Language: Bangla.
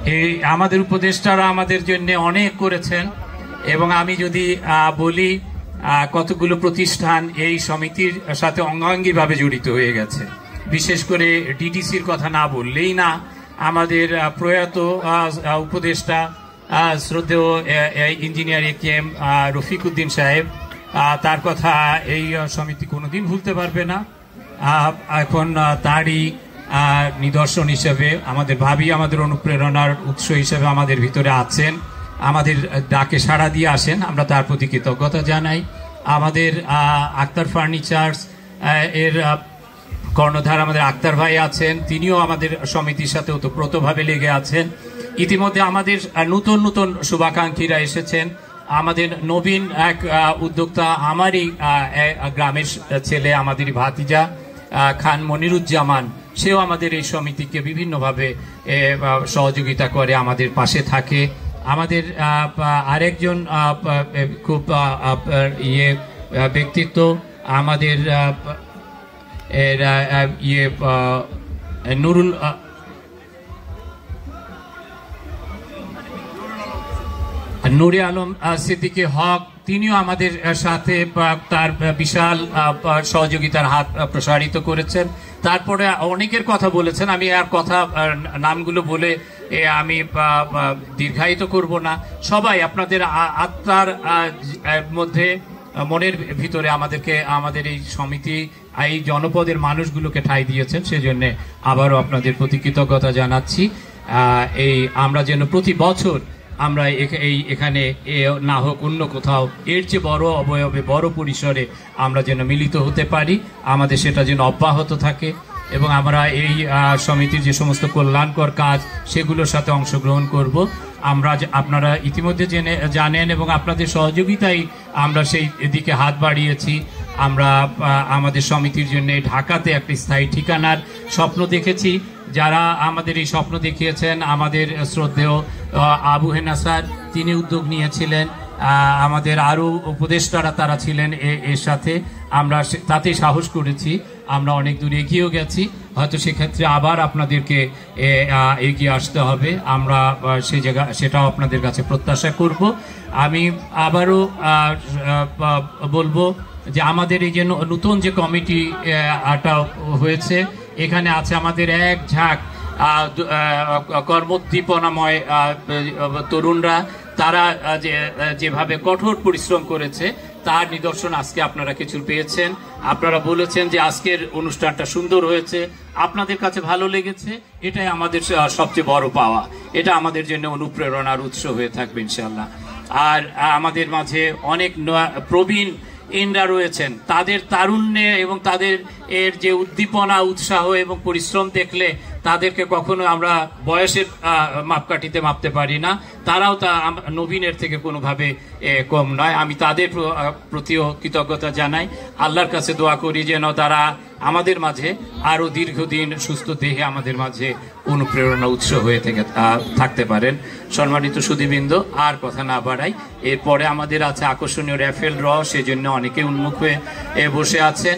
এই আমাদের উপদেষ্টারা আমাদের জন্য অনেক করেছেন এবং আমি যদি বলি কতগুলো প্রতিষ্ঠান এই সমিতির সাথে অঙ্গাঙ্গিভাবে জড়িত হয়ে গেছে। বিশেষ করে ডিডিসির কথা না বললেই না, আমাদের প্রয়াত উপদেষ্টা শ্রদ্ধেয় ইঞ্জিনিয়ার এ.কে.এম. রফিক উদ্দিন সাহেব, তার কথা এই সমিতি কোনোদিন ভুলতে পারবে না। এখন তারই নিদর্শন হিসেবে আমাদের ভাবি আমাদের অনুপ্রেরণার উৎস হিসেবে আমাদের ভিতরে আছেন, আমাদের ডাকে সাড়া দিয়ে আসেন, আমরা তার প্রতি কৃতজ্ঞতা জানাই। আমাদের আক্তার ফার্নিচার্স এর কর্ণধার আমাদের আক্তার ভাই আছেন, তিনিও আমাদের সমিতির সাথে ওতপ্রোতভাবে লেগে আছেন। ইতিমধ্যে আমাদের নতুন নতুন শুভাকাঙ্ক্ষীরা এসেছেন। আমাদের নবীন এক উদ্যোক্তা, আমারই গ্রামের ছেলে, আমাদেরই ভাতিজা খান মনিরুজ্জামান, সেও আমাদের এই সমিতিকে বিভিন্নভাবে সহযোগিতা করে, আমাদের পাশে থাকে। আমাদের আরেকজন খুব ব্যক্তিত্ব আমাদের নুরুল নুরে আলম সিদ্দিকী হক, তিনিও আমাদের সাথে তার বিশাল সহযোগিতার হাত প্রসারিত করেছেন। তারপরে অনেকের কথা বলেছেন, আমি আর কথা নামগুলো বলে আমি দীর্ঘায়িত করব না। সবাই আপনাদের আত্মার মধ্যে, মনের ভিতরে আমাদের এই সমিতি, এই জনপদের মানুষগুলোকে ঠাঁই দিয়েছেন, সেজন্য আবারও আপনাদের প্রতি কৃতজ্ঞতা জানাচ্ছি। এই আমরা যেন প্রতি বছর আমরা এখানে না হোক অন্য কোথাও এর চেয়ে বড় অবয়বে, বড় পরিসরে আমরা যেন মিলিত হতে পারি, আমাদের সেটা যেন অব্যাহত থাকে এবং আমরা এই সমিতির যে সমস্ত কল্যাণকর কাজ সেগুলোর সাথে অংশগ্রহণ করব। আপনারা ইতিমধ্যে জানেন এবং আপনাদের সহযোগিতায় আমরা সেই দিকে হাত বাড়িয়েছি। আমরা আমাদের সমিতির জন্য ঢাকাতে একটি স্থায়ী ঠিকানার স্বপ্ন দেখেছি। যারা আমাদের এই স্বপ্ন দেখিয়েছেন, আমাদের শ্রদ্ধেয় আবু হেনা স্যার, তিনি উদ্যোগ নিয়েছিলেন, আমাদের আরও উপদেষ্টারা তারা ছিলেন এর সাথে। আমরা তাতেই সাহস করেছি, আমরা অনেক দূর এগিয়েও গেছি। হয়তো সেক্ষেত্রে আবার আপনাদেরকে এগিয়ে আসতে হবে, আমরা সেটাও আপনাদের কাছে প্রত্যাশা করব। আমি আবারও বলবো যে আমাদের এই যে নতুন যে কমিটিটা হয়েছে, এখানে আছে আমাদের এক ঝাঁক কর্মোদ্দীপনাময় তরুণরা। তারা যেভাবে কঠোর পরিশ্রম করেছে তার নিদর্শন আজকে আপনারা কিছু পেয়েছেন। আপনারা বলেছেন যে আজকের অনুষ্ঠানটা সুন্দর হয়েছে, আপনাদের কাছে ভালো লেগেছে, এটাই আমাদের সবচেয়ে বড় পাওয়া। এটা আমাদের জন্য অনুপ্রেরণার উৎস হয়ে থাকবে ইনশাল্লাহ। আর আমাদের মাঝে অনেক প্রবীণ ইনরা রয়েছেন, তাদের তারুণ্যে এবং তাদের এর যে উদ্দীপনা, উৎসাহ এবং পরিশ্রম দেখলে তাদেরকে কখনো আমরা বয়সের মাপকাঠিতে মাপতে পারি না। তারাও নবীনের থেকে কোনোভাবে কম নয়। আমি তাদের প্রতিও কৃতজ্ঞতা জানাই। আল্লাহর কাছে দোয়া করি যেন তারা আমাদের মাঝে আরও দীর্ঘদিন সুস্থ দেহে আমাদের মাঝে অনুপ্রেরণা উৎস হয়ে থাকতে পারেন। সম্মানিত সুধীবৃন্দ, আর কথা না বাড়াই, এরপরে আমাদের আছে আকর্ষণীয় র্যাফেল ড্র, সেজন্য অনেকে উন্মুখ হয়ে বসে আছেন।